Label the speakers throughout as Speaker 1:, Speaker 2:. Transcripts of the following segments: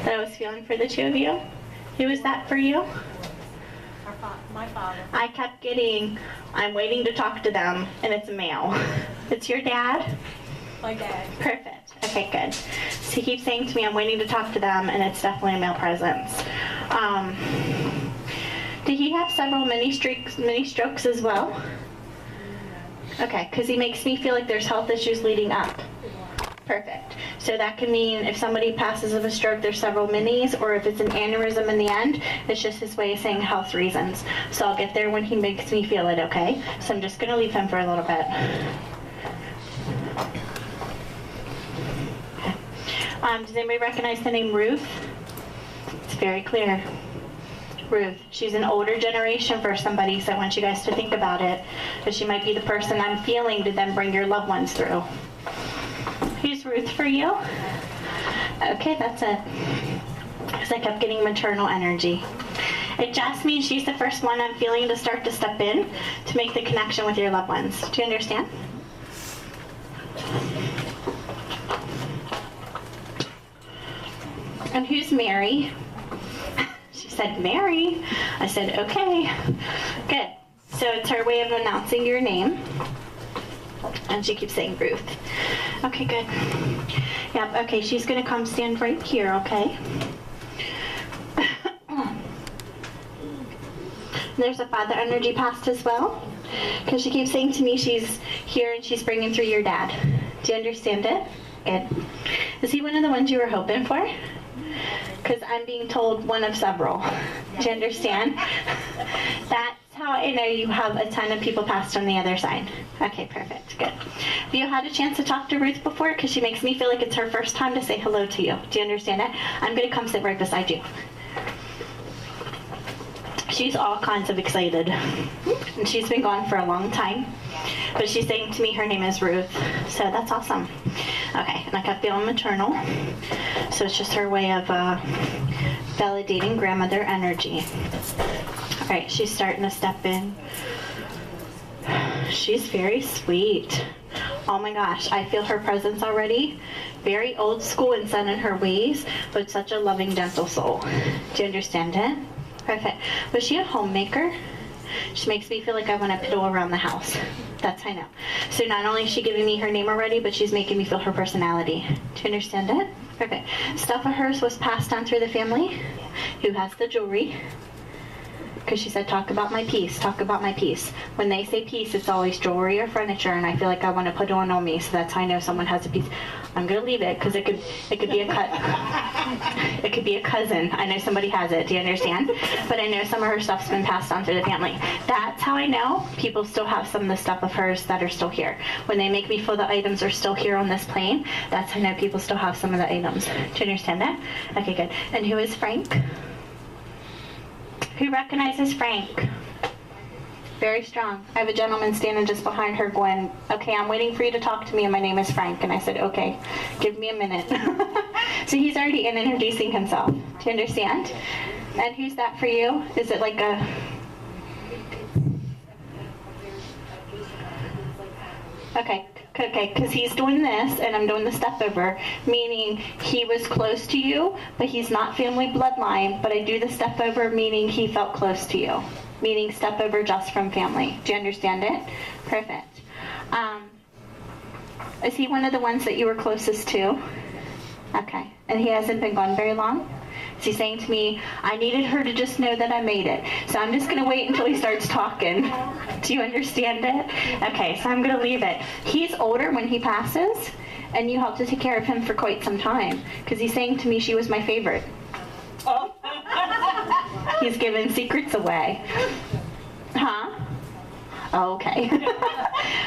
Speaker 1: that I was feeling for the two of you? Who was that for you?
Speaker 2: My father.
Speaker 1: I kept getting, I'm waiting to talk to them, and it's a male. It's your dad?
Speaker 2: My dad.
Speaker 1: Perfect. Okay, good. So he keeps saying to me, I'm waiting to talk to them, and it's definitely a male presence. Did he have several mini strokes as well? Okay, because he makes me feel like there's health issues leading up. Perfect. So that can mean if somebody passes of a stroke, there's several minis, or if it's an aneurysm in the end, it's just his way of saying health reasons. So I'll get there when he makes me feel it, okay? So I'm just going to leave him for a little bit. Does anybody recognize the name Ruth? It's very clear. Ruth. She's an older generation for somebody, so I want you guys to think about it. That she might be the person I'm feeling to then bring your loved ones through. Who's Ruth for you? Okay, that's it. Because I kept getting maternal energy. It just means she's the first one I'm feeling to start to step in to make the connection with your loved ones. Do you understand? And who's Mary? She said, Mary. I said, okay. Good. So it's her way of announcing your name. And she keeps saying Ruth. Okay, good. Yep, okay, she's going to come stand right here, okay? There's a father energy past as well. Because she keeps saying to me she's here and she's bringing through your dad. Do you understand it? Good. Is he one of the ones you were hoping for? Because I'm being told one of several. Do you understand? That's how I know you have a ton of people passed on the other side. Okay, perfect. Good. Have you had a chance to talk to Ruth before? Because she makes me feel like it's her first time to say hello to you. Do you understand it? I'm going to come sit right beside you. She's all kinds of excited. And she's been gone for a long time. But she's saying to me her name is Ruth. So that's awesome. Okay, and I kept feeling maternal. So it's just her way of validating grandmother energy. All right, she's starting to step in. She's very sweet. Oh my gosh, I feel her presence already. Very old school and set in her ways, but such a loving, gentle soul. Do you understand it? Perfect. Was she a homemaker? She makes me feel like I want to piddle around the house. That's I know. So not only is she giving me her name already, but she's making me feel her personality. Do you understand it? Perfect. Stuff of hers was passed on through the family. Who has the jewelry? Because she said, talk about my piece, talk about my piece. When they say piece, it's always jewelry or furniture, and I feel like I want to put it on me, so that's how I know someone has a piece. I'm going to leave it, because it could be it could be a cousin. I know somebody has it, do you understand? But I know some of her stuff's been passed on through the family. That's how I know people still have some of the stuff of hers that are still here. When they make me feel the items are still here on this plane, that's how I know people still have some of the items. Do you understand that? Okay, good. And who is Frank? Who recognizes Frank? Very strong. I have a gentleman standing just behind her going, okay, I'm waiting for you to talk to me and my name is Frank. And I said, okay, give me a minute. So he's already in introducing himself. Do you understand? And who's that for you? Is it like a... Okay, because he's doing this and I'm doing the step over, meaning he was close to you, but he's not family bloodline, but I do the step over, meaning he felt close to you, meaning step over just from family. Do you understand it? Perfect. Is he one of the ones that you were closest to? Okay, and he hasn't been gone very long? Is he saying to me, I needed her to just know that I made it. So I'm just going to wait until he starts talking. Do you understand it? Okay, so I'm going to leave it. He's older when he passes, and you helped to take care of him for quite some time. Because he's saying to me she was my favorite. Oh. He's giving secrets away. Huh? Oh, okay.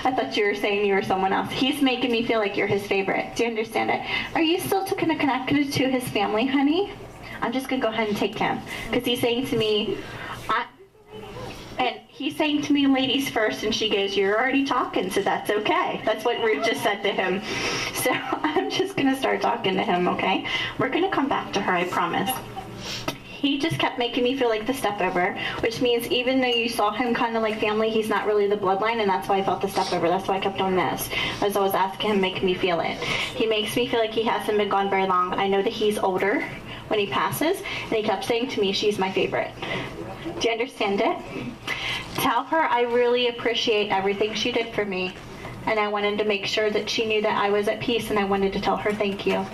Speaker 1: I thought you were saying you were someone else. He's making me feel like you're his favorite. Do you understand it? Are you still connected to his family, honey? I'm just going to go ahead and take him. Because he's saying to me, and he's saying to me, ladies first, and she goes, you're already talking, so that's okay. That's what Ruth just said to him. So I'm just going to start talking to him, okay? We're going to come back to her, I promise. He just kept making me feel like the step over, which means even though you saw him kind of like family, he's not really the bloodline, and that's why I felt the step over. That's why I kept doing this. As I was asking him, make me feel it. He makes me feel like he hasn't been gone very long. I know that he's older when he passes, and he kept saying to me, she's my favorite. Do you understand it? Tell her I really appreciate everything she did for me, and I wanted to make sure that she knew that I was at peace, and I wanted to tell her thank you.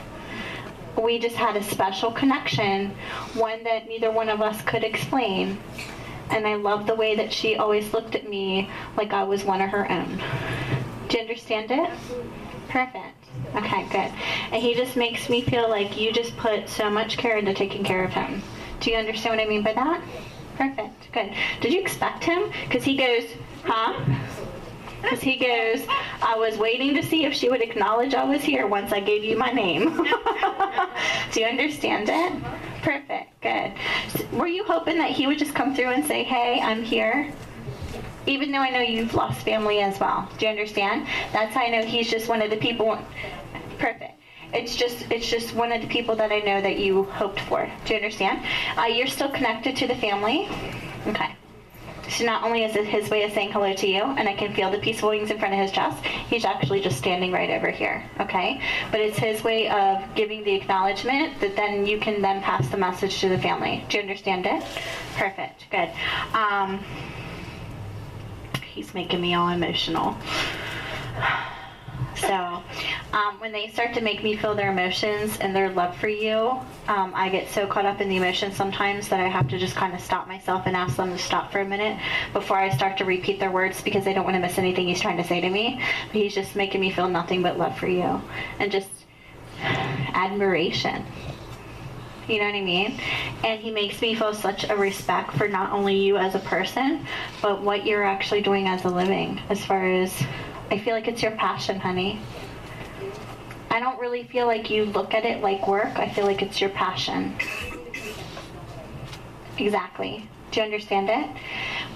Speaker 1: We just had a special connection, one that neither one of us could explain. And I love the way that she always looked at me like I was one of her own. Do you understand it? Perfect. Okay, good. And he just makes me feel like you just put so much care into taking care of him. Do you understand what I mean by that? Perfect. Good. Did you expect him? Because he goes, huh? Because he goes, I was waiting to see if she would acknowledge I was here once I gave you my name. Do you understand it? Perfect. Good. So, were you hoping that he would just come through and say, hey, I'm here? Even though I know you've lost family as well. Do you understand? That's how I know he's just one of the people. Perfect. It's just one of the people that I know that you hoped for. Do you understand? You're still connected to the family. Okay. So not only is it his way of saying hello to you, and I can feel the peaceful wings in front of his chest, he's actually just standing right over here, okay? But it's his way of giving the acknowledgement that then you can then pass the message to the family. Do you understand it? Perfect, good. He's making me all emotional. So when they start to make me feel their emotions and their love for you, I get so caught up in the emotions sometimes that I have to just kind of stop myself and ask them to stop for a minute before I start to repeat their words, because I don't want to miss anything he's trying to say to me. But he's just making me feel nothing but love for you and just admiration. You know what I mean? And he makes me feel such a respect for not only you as a person, but what you're actually doing as a living. As far as, I feel like it's your passion, honey. I don't really feel like you look at it like work. I feel like it's your passion. Exactly. Do you understand it?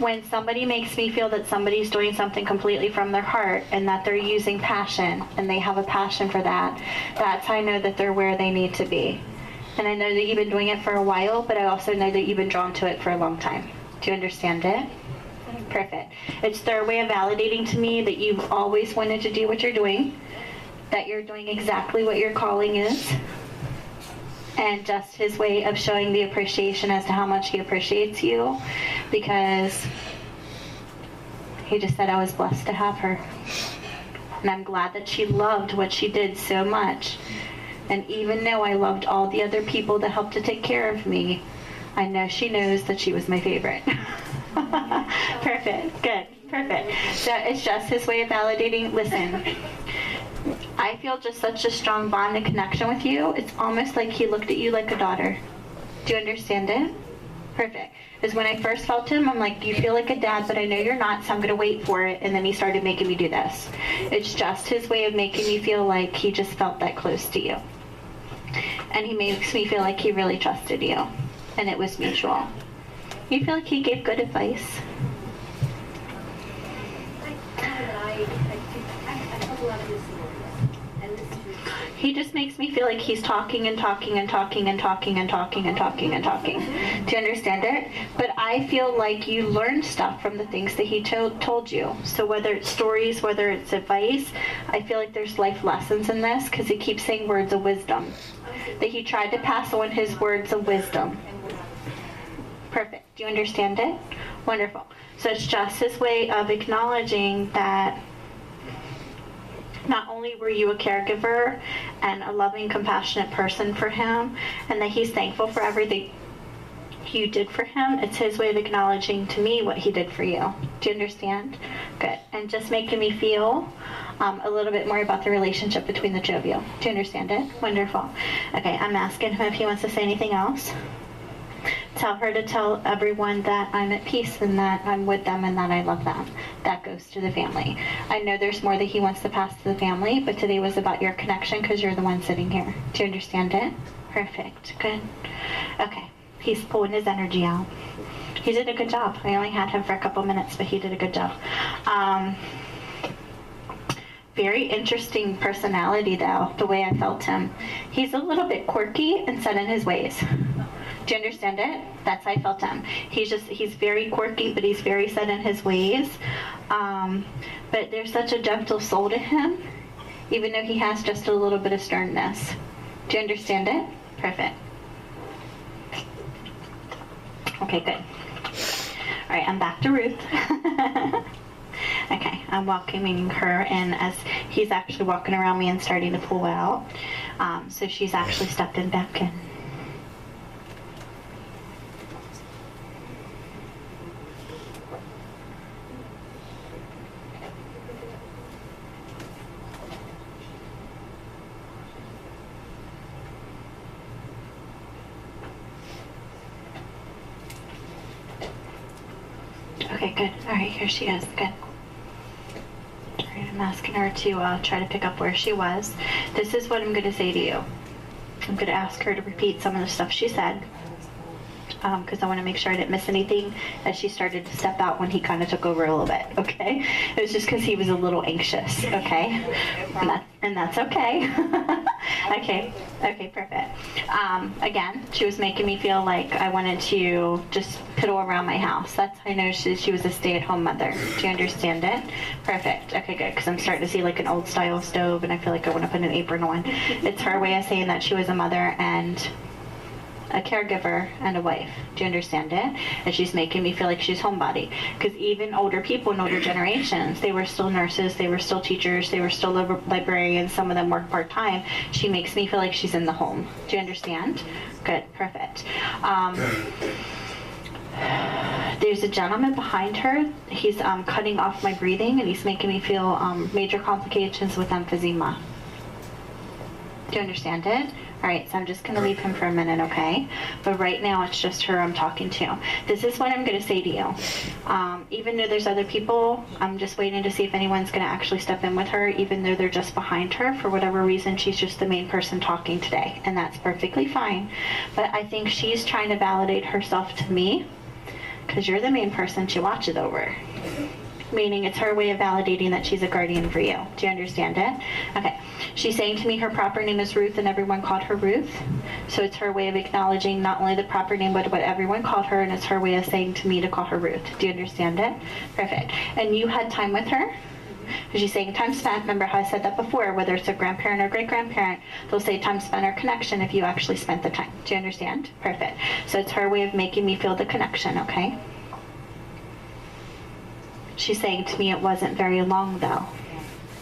Speaker 1: When somebody makes me feel that somebody's doing something completely from their heart and that they're using passion and they have a passion for that, that's how I know that they're where they need to be. And I know that you've been doing it for a while, but I also know that you've been drawn to it for a long time. Do you understand it? Perfect. It's their way of validating to me that you've always wanted to do what you're doing, that you're doing exactly what your calling is, and just his way of showing the appreciation as to how much he appreciates you, because he just said I was blessed to have her. And I'm glad that she loved what she did so much. And even though I loved all the other people that helped to take care of me, I know she knows that she was my favorite. Perfect. Good. Perfect. So it's just his way of validating. Listen, I feel just such a strong bond and connection with you. It's almost like he looked at you like a daughter. Do you understand it? Perfect. Because when I first felt him, I'm like, you feel like a dad, but I know you're not, so I'm going to wait for it. And then he started making me do this. It's just his way of making me feel like he just felt that close to you. And he makes me feel like he really trusted you. And it was mutual. You feel like he gave good advice? He just makes me feel like he's talking and talking and talking and talking and talking and talking and talking. Do you understand it? But I feel like you learned stuff from the things that he told you. So whether it's stories, whether it's advice, I feel like there's life lessons in this, because he keeps saying words of wisdom. That he tried to pass on his words of wisdom. Perfect. Do you understand it? Wonderful. So it's just his way of acknowledging that not only were you a caregiver and a loving, compassionate person for him, and that he's thankful for everything you did for him, it's his way of acknowledging to me what he did for you. Do you understand? Good. And just making me feel a little bit more about the relationship between the two of you. Do you understand it? Wonderful. Okay, I'm asking him if he wants to say anything else. Tell her to tell everyone that I'm at peace and that I'm with them and that I love them. That goes to the family. I know there's more that he wants to pass to the family, but today was about your connection because you're the one sitting here. Do you understand it? Perfect. Good. Okay. He's pulling his energy out. He did a good job. I only had him for a couple minutes, but he did a good job. Very interesting personality, though, the way I felt him. He's a little bit quirky and set in his ways. Do you understand it? That's how I felt him. He's very quirky, but he's very set in his ways. But there's such a gentle soul to him, even though he has just a little bit of sternness. Do you understand it? Perfect. Okay, good. All right, I'm back to Ruth. Okay, I'm welcoming her in as he's actually walking around me and starting to pull out. So she's actually stepping back in. Okay, good. All right, here she is. Good. All right, I'm asking her to try to pick up where she was. This is what I'm going to say to you. I'm going to ask her to repeat some of the stuff she said, because I want to make sure I didn't miss anything as she started to step out when he kind of took over a little bit, okay? It was just because he was a little anxious, okay? And that's okay. Okay, perfect. Again, she was making me feel like I wanted to just piddle around my house. That's how I know she was a stay-at-home mother. Do you understand it? Perfect. Okay, good, because I'm starting to see like an old style stove, and I feel like I want to put an apron on. It's her way of saying that she was a mother and a caregiver and a wife. Do you understand it? And she's making me feel like she's homebody. Because even older people in older generations, they were still nurses, they were still teachers, they were still librarians, some of them work part-time. She makes me feel like she's in the home. Do you understand? Good, perfect. There's a gentleman behind her. He's cutting off my breathing, and he's making me feel major complications with emphysema. Do you understand it? All right, so I'm just going to leave him for a minute, okay? But right now, it's just her I'm talking to. This is what I'm going to say to you. Even though there's other people, I'm just waiting to see if anyone's going to actually step in with her, even though they're just behind her. For whatever reason, she's just the main person talking today, and that's perfectly fine. But I think she's trying to validate herself to me, because you're the main person she watches over. Meaning it's her way of validating that she's a guardian for you. Do you understand it? Okay. She's saying to me her proper name is Ruth and everyone called her Ruth. So it's her way of acknowledging not only the proper name but what everyone called her, and it's her way of saying to me to call her Ruth. Do you understand it? Perfect. And you had time with her? She's saying time spent. Remember how I said that before, whether it's a grandparent or great-grandparent, they'll say time spent or connection if you actually spent the time. Do you understand? Perfect. So it's her way of making me feel the connection, okay? She's saying to me it wasn't very long, though.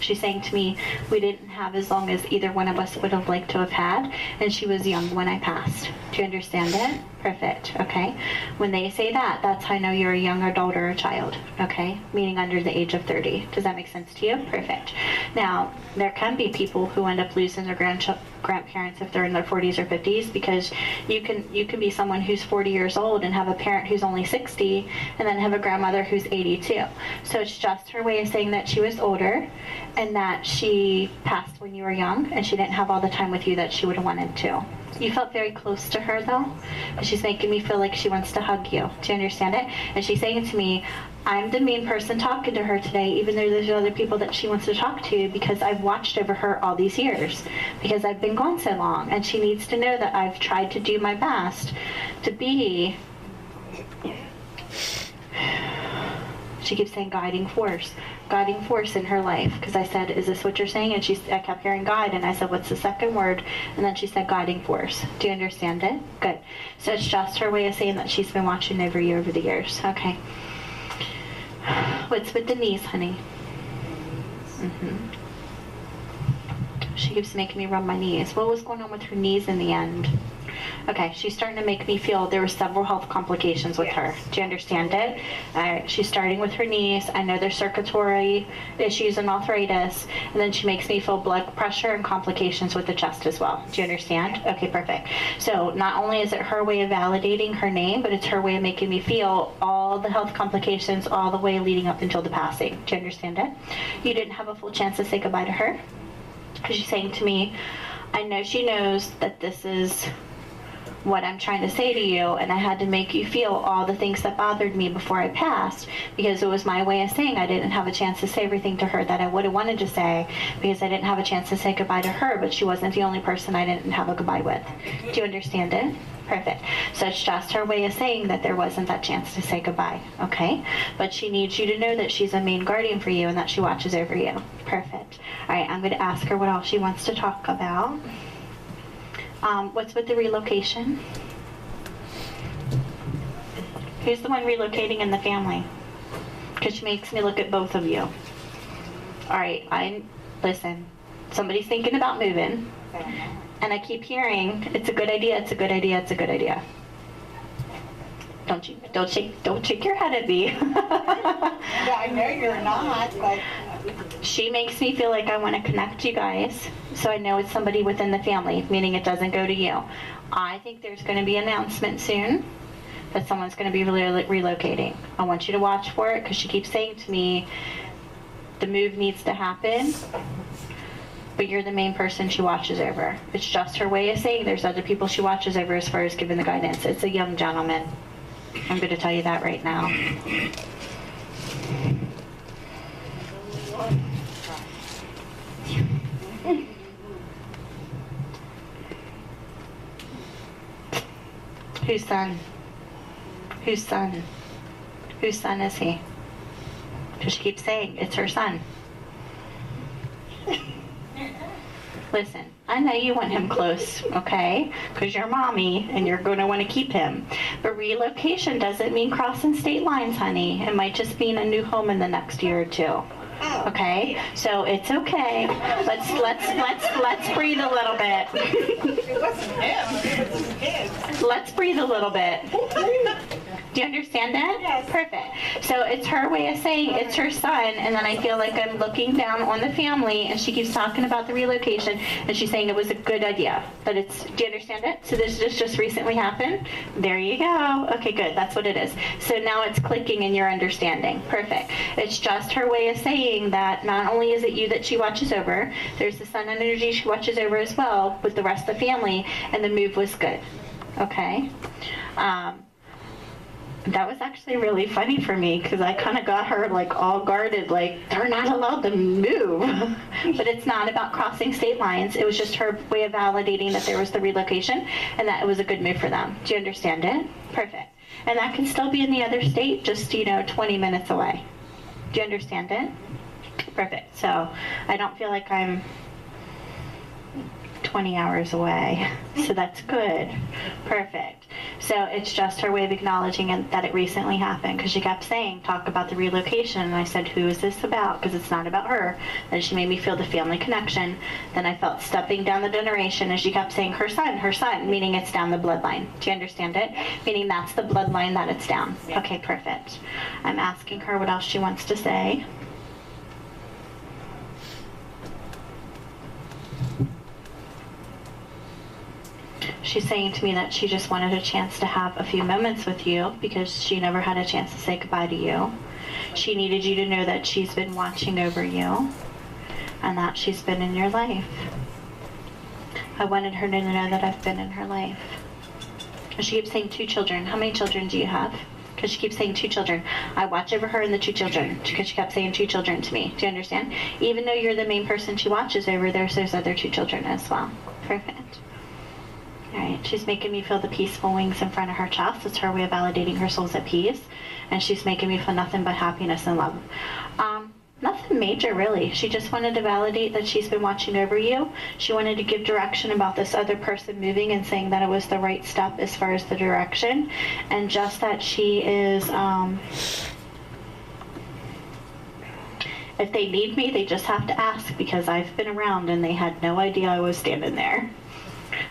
Speaker 1: She's saying to me we didn't have as long as either one of us would have liked to have had, and she was young when I passed. Do you understand it? Perfect, okay? When they say that, that's how I know you're a young adult or a child, okay? Meaning under the age of 30. Does that make sense to you? Perfect. Now, there can be people who end up losing their grandparents if they're in their 40s or 50s, because you can be someone who's 40 years old and have a parent who's only 60, and then have a grandmother who's 82. So it's just her way of saying that she was older, and that she passed when you were young, and she didn't have all the time with you that she would have wanted to. You felt very close to her, though, and she's making me feel like she wants to hug you. Do you understand it? And she's saying to me, I'm the main person talking to her today, even though there's other people that she wants to talk to, because I've watched over her all these years, because I've been gone so long, and she needs to know that I've tried to do my best to be, she keeps saying guiding force in her life, because I said, is this what you're saying? And I kept hearing guide, and I said, what's the second word? And then she said guiding force. Do you understand it? Good. So it's just her way of saying that she's been watching over you over the years. Okay. What's with the knees, honey? She keeps making me rub my knees. What was going on with her knees in the end? Okay, she's starting to make me feel there were several health complications with her. Do you understand it? She's starting with her knees. I know there's circulatory issues and arthritis. And then she makes me feel blood pressure and complications with the chest as well. Do you understand? Okay, perfect. So not only is it her way of validating her name, but it's her way of making me feel all the health complications all the way leading up until the passing. Do you understand it? You didn't have a full chance to say goodbye to her? Because she's saying to me, I know she knows that this is what I'm trying to say to you, and I had to make you feel all the things that bothered me before I passed, because it was my way of saying I didn't have a chance to say everything to her that I would have wanted to say, because I didn't have a chance to say goodbye to her, but she wasn't the only person I didn't have a goodbye with. Do you understand it? Perfect. So it's just her way of saying that there wasn't that chance to say goodbye, okay? But she needs you to know that she's a main guardian for you and that she watches over you. Perfect. All right, I'm going to ask her what else she wants to talk about. What's with the relocation? Who's the one relocating in the family? Because she makes me look at both of you. All right, listen. Somebody's thinking about moving, and I keep hearing it's a good idea. It's a good idea. It's a good idea. Don't shake your head at me.
Speaker 3: Yeah, I know you're not, but
Speaker 1: She makes me feel like I want to connect you guys, so I know it's somebody within the family, meaning it doesn't go to you. I think there's going to be an announcement soon that someone's going to be relocating. I want you to watch for it because she keeps saying to me, the move needs to happen, but you're the main person she watches over. It's just her way of saying there's other people she watches over as far as giving the guidance. It's a young gentleman. I'm going to tell you that right now. Whose son? Whose son? Whose son is he? Because she keeps saying it's her son. Listen, I know you want him close, okay? Because you're mommy and you're going to want to keep him. But relocation doesn't mean crossing state lines, honey. It might just mean a new home in the next year or two. Okay? So it's okay. Let's breathe a little bit.
Speaker 3: it wasn't him, it was his kids.
Speaker 1: Let's breathe a little bit. Do you understand that?
Speaker 3: Yes.
Speaker 1: Perfect. So it's her way of saying it's her son, and then I feel like I'm looking down on the family, and she keeps talking about the relocation, and she's saying it was a good idea. But it's, do you understand it? So this just recently happened? There you go. Okay, good. That's what it is. So now it's clicking in your understanding. Perfect. It's just her way of saying that not only is it you that she watches over, there's the sun energy she watches over as well with the rest of the family, and the move was good. Okay? That was actually really funny for me because I kind of got her like all guarded, like they're not allowed to move. But it's not about crossing state lines. It was just her way of validating that there was the relocation and that it was a good move for them. Do you understand it? Perfect. And that can still be in the other state, just, 20 minutes away. Do you understand it? Perfect. So I don't feel like I'm 20 hours away. So that's good. Perfect. So it's just her way of acknowledging that it recently happened because she kept saying, talk about the relocation. And I said, who is this about? Because it's not about her. Then she made me feel the family connection. Then I felt stepping down the generation and she kept saying her son, meaning it's down the bloodline. Do you understand it? Meaning that's the bloodline that it's down.
Speaker 3: Yeah.
Speaker 1: Okay, perfect. I'm asking her what else she wants to say. She's saying to me that she just wanted a chance to have a few moments with you because she never had a chance to say goodbye to you. She needed you to know that she's been watching over you and that she's been in your life. I wanted her to know that I've been in her life. She keeps saying 2 children. How many children do you have? Because she keeps saying 2 children. I watch over her and the 2 children because she kept saying 2 children to me. Do you understand? Even though you're the main person she watches over, there's other 2 children as well. Perfect. All right, she's making me feel the peaceful wings in front of her chest. It's her way of validating her soul's at peace. And she's making me feel nothing but happiness and love. Nothing major, really. She just wanted to validate that she's been watching over you. She wanted to give direction about this other person moving and saying that it was the right step as far as the direction. And just that she is, if they need me, they just have to ask because I've been around and they had no idea I was standing there.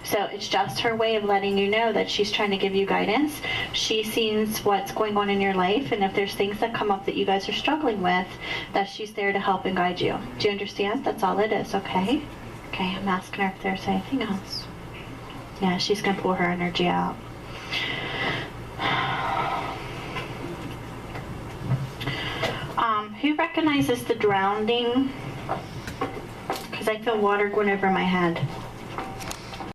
Speaker 1: So it's just her way of letting you know that she's trying to give you guidance. She sees what's going on in your life, and if there's things that come up that you guys are struggling with, that she's there to help and guide you. Do you understand? That's all it is, okay? Okay, I'm asking her if there's anything else. Yeah, she's going to pull her energy out. Who recognizes the drowning? Because I feel water going over my head.